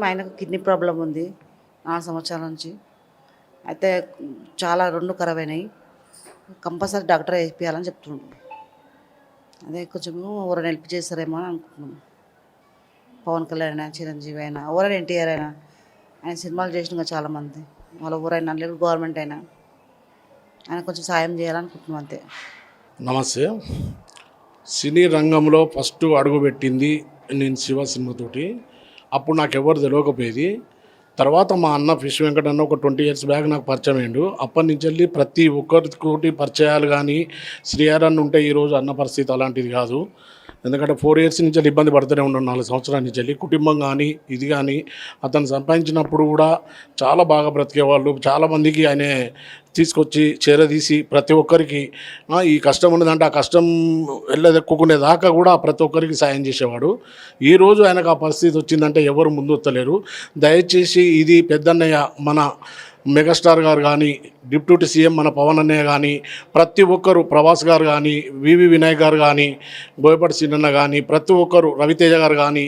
మా ఆయనకు kidney problem ఉంది 4 సంవత్సరాల నుంచి. అయితే చాలా 2 ఖరాబ్ అయినాయి. కంపల్సరీ డాక్టర్ వేయించాలని చెప్తున్నాడు. అదే కొంచెము ఎవరైనా హెల్ప్ చేస్తారేమో అని అనుకుంటున్నాం. పవన్ కళ్యాణ్ అయినా, చిరంజీవి అయినా, ఎవరైనా ఎన్టీఆర్ అయినా, ఆయన సినిమాలు చేసిన చాలామంది, వాళ్ళ ఎవరైనా లేదు గవర్నమెంట్ అయినా ఆయన కొంచెం సాయం చేయాలనుకుంటున్నాం అంతే. నమస్తే. సినీ రంగంలో ఫస్ట్ అడుగుపెట్టింది నేను శివ సినిమాతోటి. అప్పుడు నాకు ఎవరు తెలియకపోయేది. తర్వాత మా అన్న ఫిష్ వెంకటన్న ఒక 20 years బ్యాక్ నాకు పరిచయం అయ్యిండు. అప్పటి నుంచి వెళ్ళి ప్రతి ఒక్కరితోటి పరిచయాలు కానీ శ్రీహరి అన్న ఉంటే ఈరోజు అన్న పరిస్థితి అలాంటిది కాదు. ఎందుకంటే 4 years నుంచి ఇబ్బంది పడుతూనే ఉన్నాను, 4 సంవత్సరాల నుంచి వెళ్ళి కుటుంబం కానీ ఇది కానీ. అతను సంపాదించినప్పుడు కూడా చాలా బాగా బ్రతికేవాళ్ళు. చాలామందికి ఆయన తీసుకొచ్చి చేరదీసి ప్రతి ఒక్కరికి ఈ కష్టం ఉన్నదంటే ఆ కష్టం వెళ్ళదెక్కుకునేదాకా కూడా ప్రతి ఒక్కరికి సాయం చేసేవాడు. ఈరోజు ఆయనకు ఆ పరిస్థితి వచ్చిందంటే ఎవరు ముందు వస్తలేరు. దయచేసి ఇది పెద్దన్నయ్య మన మెగాస్టార్ గారు కానీ, డిప్యూటీ సీఎం మన పవన్ అన్నయ్య కానీ, ప్రతి ఒక్కరు ప్రభాస్ గారు కానీ, వివి వినాయక్ గారు కానీ, బోయపాటి సీనన్న కానీ, ప్రతి ఒక్కరు రవితేజ గారు కానీ,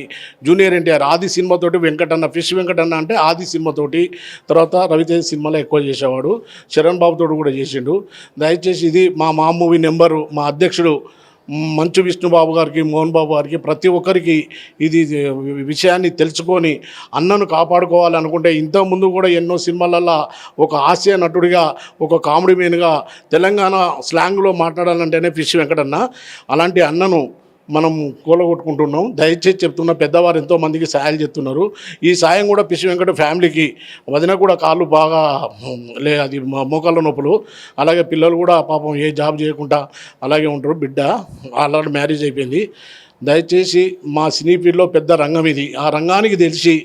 జూనియర్ ఎన్టీఆర్ ఆది సినిమాతోటి వెంకటన్న ఫిష్ వెంకటన్న అంటే ఆది సినిమాతోటి, తర్వాత రవితేజ సినిమాలో ఎక్కువ చేసేవాడు. చరణ్ బాబుతోటి కూడా చేసిండు. దయచేసి ఇది మా మూవీ నెంబరు మా అధ్యక్షుడు మంచు విష్ణుబాబు గారికి, మోహన్ బాబు గారికి, ప్రతి ఒక్కరికి ఇది విషయాన్ని తెలుసుకొని అన్నను కాపాడుకోవాలనుకుంటే, ఇంతకుముందు కూడా ఎన్నో సినిమాలల్లో ఒక హాస్య నటుడిగా, ఒక కామెడీ మెయిన్గా తెలంగాణ స్లాంగ్లో మాట్లాడాలంటేనే ఫిష్ వెంకటన్న. అలాంటి అన్నను మనం కూలగొట్టుకుంటున్నాం. దయచేసి చెప్తున్న పెద్దవారు ఎంతోమందికి సాయాలు చేస్తున్నారు. ఈ సాయం కూడా ఫిష్ వెంకట ఫ్యామిలీకి, వదిన కూడా కాళ్ళు బాగా అది మోకాళ్ళ నొప్పులు. అలాగే పిల్లలు కూడా పాపం ఏ జాబ్ చేయకుండా అలాగే ఉంటారు. బిడ్డ ఆల్రెడీ మ్యారేజ్ అయిపోయింది. దయచేసి మా సినీ ఫీల్డ్లో పెద్ద రంగం ఇది. ఆ రంగానికి తెలిసి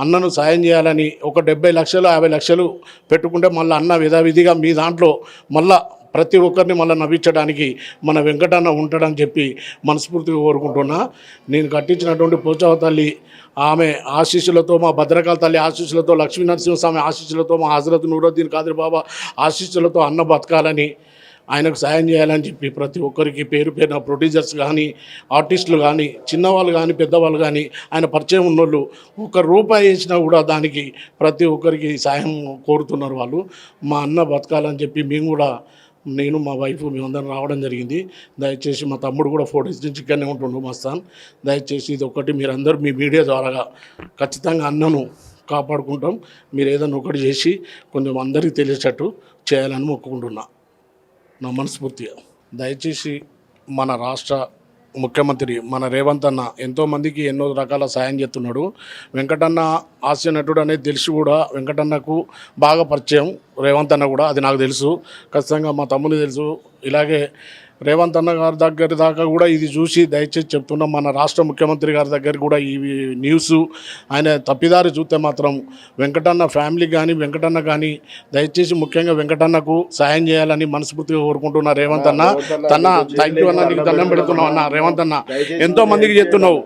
అన్నను సాయం చేయాలని ఒక 70 లక్షలు 50 లక్షలు పెట్టుకుంటే మళ్ళీ అన్న విధావిధిగా మీ దాంట్లో మళ్ళా ప్రతి ఒక్కరిని మళ్ళీ నవ్వించడానికి మన వెంకటన్న ఉంటాడని చెప్పి మనస్ఫూర్తిగా కోరుకుంటున్నా. నేను కట్టించినటువంటి పోచవ తల్లి ఆమె ఆశీస్సులతో, మా భద్రకాళ తల్లి ఆశీస్సులతో, లక్ష్మీ నరసింహస్వామి ఆశీస్సులతో, మా హజరత్ నూరుద్దీన్ ఖాదర్ బాబా ఆశీస్సులతో అన్న బతకాలని, ఆయనకు సాయం చేయాలని చెప్పి ప్రతి ఒక్కరికి పేరు పేరున ప్రొడ్యూసర్స్ కానీ, ఆర్టిస్టులు కానీ, చిన్నవాళ్ళు కానీ, పెద్దవాళ్ళు కానీ, ఆయన పరిచయం ఉన్నోళ్ళు ₹1 వేసినా కూడా దానికి ప్రతి ఒక్కరికి సాయం కోరుతున్నారు వాళ్ళు. మా అన్న బతకాలని చెప్పి మేము కూడా, నేను మా వైఫ్ మేమందరం రావడం జరిగింది. దయచేసి మా తమ్ముడు కూడా 4 days నుంచి ఇక్కడనే ఉంటుండు మస్తాన్. దయచేసి ఇది ఒకటి మీరందరూ మీ మీడియా ద్వారా ఖచ్చితంగా అన్నను కాపాడుకుంటాం. మీరు ఏదైనా ఒకటి చేసి కొంచెం అందరికీ తెలిసేటట్టు చేయాలని మొక్కుకుంటున్నా నా మనస్ఫూర్తిగా. దయచేసి మన రాష్ట్ర ముఖ్యమంత్రి మన రేవంత్ అన్న ఎంతోమందికి ఎన్నో రకాల సాయం చేస్తున్నాడు. వెంకటన్న హాస్య నటుడు అనేది తెలిసి కూడా వెంకటన్నకు బాగా పరిచయం రేవంత్ అన్న కూడా, అది నాకు తెలుసు. ఖచ్చితంగా మా తమ్ముని తెలుసు. ఇలాగే రేవంత్ అన్న గారి దగ్గర దాకా కూడా ఇది చూసి దయచేసి చెప్తున్నాం, మన రాష్ట్ర ముఖ్యమంత్రి గారి దగ్గర కూడా ఈ న్యూస్ ఆయన తప్పిదారి చూస్తే మాత్రం వెంకటన్న ఫ్యామిలీకి కానీ, వెంకటన్న కానీ దయచేసి ముఖ్యంగా వెంకటన్నకు సాయం చేయాలని మనస్ఫూర్తిగా కోరుకుంటున్నా. రేవంత్ అన్న థ్యాంక్ యూ అన్న, నీకు దండం పెడుతున్నావు అన్న. రేవంత్ అన్న ఎంతోమందికి చెప్తున్నావు.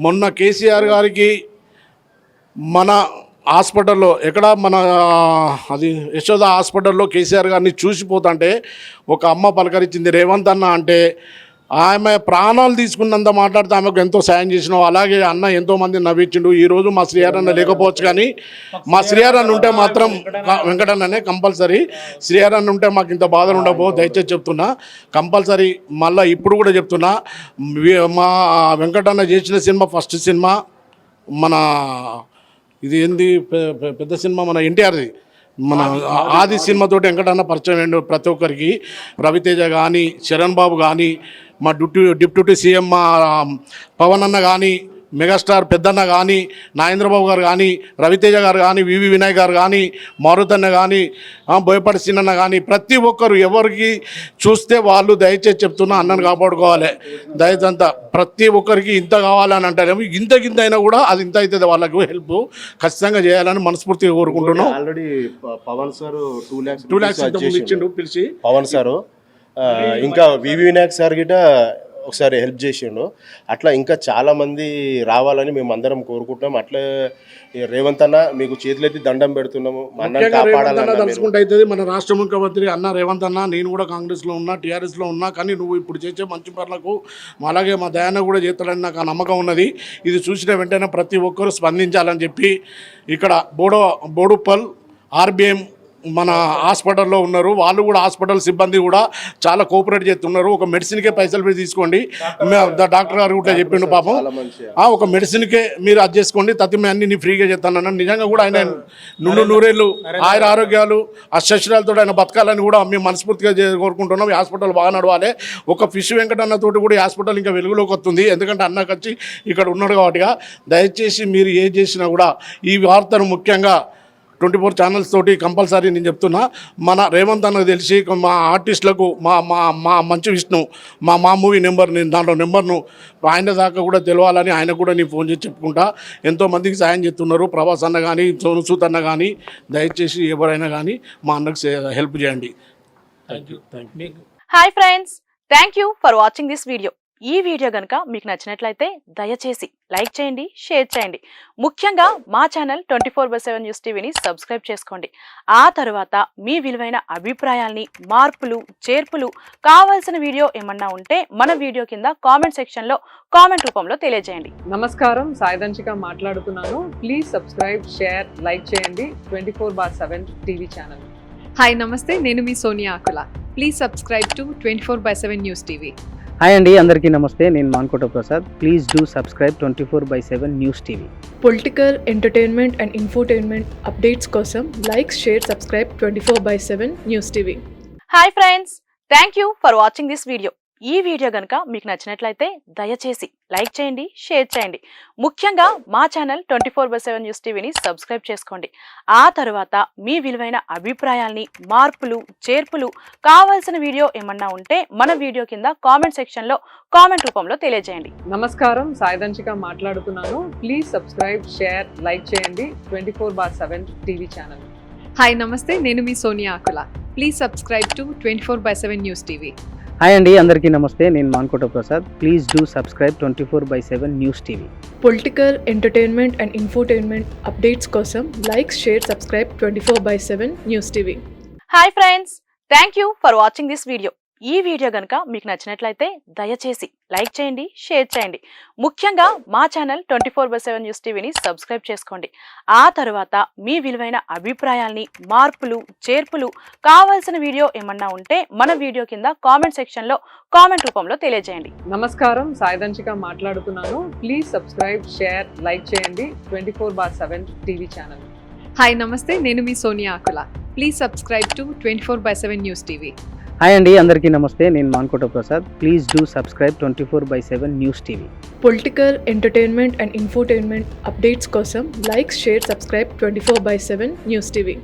మొన్న కేసీఆర్ గారికి మన హాస్పిటల్లో ఎక్కడ మన అది యశోద హాస్పిటల్లో కేసీఆర్ గారిని చూసిపోతుంటే ఒక అమ్మ పలకరించింది రేవంత్ అన్న అంటే. ఆమె ప్రాణాలు తీసుకున్నంత మాట్లాడితే ఆమెకు ఎంతో సాయం చేసినావు. అలాగే అన్న ఎంతోమంది నవ్వించిండు. ఈరోజు మా శ్రీహరి అన్న లేకపోవచ్చు కానీ మా శ్రీహరి అన్న ఉంటే మాత్రం వెంకటన్ననే కంపల్సరీ. శ్రీహరి అన్న ఉంటే మాకు ఇంత బాధలు ఉండబో. దయచేసి చెప్తున్నా, కంపల్సరీ మళ్ళీ ఇప్పుడు కూడా చెప్తున్నా, మా వెంకటన్న చేసిన సినిమా ఫస్ట్ సినిమా మన ఇది ఏంది పెద్ద సినిమా మన ఎన్టీఆర్ది, మన ఆది సినిమాతోటి వెంకటన్న పరిచయం అయ్యిండు ప్రతి ఒక్కరికి. రవితేజ కానీ, చరణ్ బాబు కానీ, మా డిప్యూటీ సీఎం మా పవన్ అన్న కానీ, మెగాస్టార్ పెద్దన్న కానీ, నాగేంద్రబాబు గారు కానీ, రవితేజ గారు కానీ, వివి వినాయక్ గారు కానీ, మారుతన్న కానీ, బోయపాటి సీనన్న కానీ, ప్రతి ఒక్కరు ఎవరికి చూస్తే వాళ్ళు దయచేసి చెప్తున్నా అన్నను కాపాడుకోవాలి. దయచేంత ప్రతి ఒక్కరికి ఇంత కావాలని అంటారేమో, ఇంత అయినా కూడా అది ఇంత అవుతుంది వాళ్ళకు హెల్ప్ ఖచ్చితంగా చేయాలని మనస్ఫూర్తిగా కోరుకుంటున్నాం. ఆల్రెడీ పవన్ సార్ 2 lakhs ఇచ్చిండు పిలిచి. పవన్ సారు ఇంకా వివి వినాయక్ సార్ గిట ఒకసారి హెల్ప్ చేసిండు. అట్లా ఇంకా చాలామంది రావాలని మేము అందరం కోరుకుంటున్నాం. అట్లా రేవంత్ అన్న మీకు చేతులెత్తి దండం పెడుతున్నాము. మా అన్నని ముఖ్యంగా రేవంత్ అన్న కాపాడాలన్న మీరు. తలుచుకుంటే అవుతుంది. మన రాష్ట్ర ముఖ్యమంత్రి అన్న రేవంత్ అన్న, నేను కూడా కాంగ్రెస్లో ఉన్నా, టీఆర్ఎస్లో ఉన్నా, కానీ నువ్వు ఇప్పుడు చేసే మంచి పనులకు అలాగే మా దయాన్న కూడా చేస్తాడని నాకు ఆ నమ్మకం ఉన్నది. ఇది చూసిన వెంటనే ప్రతి ఒక్కరూ స్పందించాలని చెప్పి ఇక్కడ బోడుప్పల్ ఆర్బిఎం మన హాస్పిటల్లో ఉన్నారు. వాళ్ళు కూడా హాస్పిటల్ సిబ్బంది కూడా చాలా కోఆపరేట్ చేస్తున్నారు. ఒక మెడిసిన్కే పైసలు తీసుకోండి, డాక్టర్ గారు కూడా చెప్పిండు పాపం. ఒక మెడిసిన్కే మీరు అది చేసుకోండి, తత్తిమే అన్ని నీ ఫ్రీగా చేస్తానన్నాను. నిజంగా కూడా ఆయన నూరేళ్ళు ఆయన ఆరోగ్యాలు అష్టశ్రాలతో ఆయన బతకాలని కూడా మేము మనస్ఫూర్తిగా కోరుకుంటున్నాం. ఈ హాస్పిటల్ బాగా నడవాలి. ఒక ఫిష్ వెంకటన్న తోటి కూడా ఈ హాస్పిటల్ ఇంకా వెలుగులోకి వస్తుంది. ఎందుకంటే అన్నకు వచ్చి ఇక్కడ ఉన్నాడు కాబట్టి. దయచేసి మీరు ఏం చేసినా కూడా ఈ వార్తను ముఖ్యంగా 24 ఛానల్స్ తోటి కంపల్సరీ నేను చెప్తున్నా. మన రేవంత్ అన్నకు తెలిసి మా ఆర్టిస్టులకు మా మంచు విష్ణు మా మూవీ నెంబర్, నేను దాంట్లో నెంబర్ను ఆయన దాకా కూడా తెలియాలని ఆయన కూడా నేను ఫోన్ చేసి చెప్పుకుంటా. ఎంతోమందికి సాయం చేస్తున్నారు. ప్రభాస్ అన్న కానీ, సోను సూద్ అన్న కానీ, దయచేసి ఎవరైనా కానీ మా అన్నకు హెల్ప్ చేయండి. Thank you. Hi friends, thank you for watching this video. ఈ వీడియో కనుక మీకు నచ్చినట్లయితే దయచేసి లైక్ చేయండి, షేర్ చేయండి. ముఖ్యంగా మా ఛానల్ 24/7 న్యూస్ టీవీని సబ్స్క్రైబ్ చేసుకోండి. ఆ తర్వాత మీ విలువైన అభిప్రాయాల్ని, మార్పులు, చేర్పులు, కావాల్సిన వీడియో ఏమన్నా ఉంటే మన వీడియో కింద కామెంట్ సెక్షన్లో కామెంట్ రూపంలో తెలియజేయండి. నమస్కారం, సాయిదంచిక మాట్లాడుతున్నాను. ప్లీజ్ సబ్స్క్రైబ్, షేర్, లైక్ చేయండి 24/7 టీవీ ఛానల్. హాయ్ నమస్తే, నేను మీ Sonia Akula. Please subscribe to 24/7 news TV. Hi అండి, అందరికీ నమస్తే. నేను Mankota Prasad. Please do subscribe 24/7 news TV. Political, entertainment and infotainment updates కోసం like, share, subscribe 24/7 news TV. Hi friends, thank you for watching this video. ఈ video కనుక మీకు నచ్చినట్లయితే దయచేసి లైక్ చేయండి, షేర్ చేయండి. ముఖ్యంగా మా ఛానల్ 24/7 న్యూస్ టీవీని సబ్స్క్రైబ్ చేసుకోండి. ఆ తర్వాత మీ విలువైన అభిప్రాయాల్ని, మార్పులు, చేర్పులు, కావాల్సిన వీడియో ఏమన్నా ఉంటే మన వీడియో కింద కామెంట్ సెక్షన్లో కామెంట్ రూపంలో తెలియజేయండి. నమస్కారం, సాయిదంచిక మాట్లాడుతున్నాను. ప్లీజ్ సబ్స్క్రైబ్, షేర్, లైక్ చేయండి 24/7 టీవీ ఛానల్. హాయ్ నమస్తే, నేను మీ Sonia Akula. Please subscribe to 24/7 news TV. Hi అండి, అందరికీ నమస్తే. నేను Mankota Prasad. Please do subscribe 24/7 news TV. Political, entertainment and infotainment updates కోసం like, share, subscribe 24/7 news TV. Hi friends, thank you for watching this video. ఈ video కనుక మీకు నచ్చినట్లయితే దయచేసి లైక్ చేయండి, షేర్ చేయండి. ముఖ్యంగా మా ఛానల్ 24/7 న్యూస్ టీవీని సబ్స్క్రైబ్ చేసుకోండి. ఆ తర్వాత మీ విలువైన అభిప్రాయాల్ని, మార్పులు, చేర్పులు, కావాల్సిన వీడియో ఏమన్నా ఉంటే మన వీడియో కింద కామెంట్ సెక్షన్లో కామెంట్ రూపంలో తెలియజేయండి. నమస్కారం, సాయిదంచిక మాట్లాడుతున్నాను. ప్లీజ్ సబ్స్క్రైబ్, షేర్, లైక్ చేయండి 24/7 టీవీ ఛానల్. హాయ్ నమస్తే, నేను మీ Sonia Akula. Please subscribe to 24/7 news TV. Hi అండి, అందరికీ నమస్తే. నేను Mankota Prasad. Please do subscribe 24/7 news TV. Political, entertainment and infotainment updates కోసం like, share, subscribe 24/7 news TV.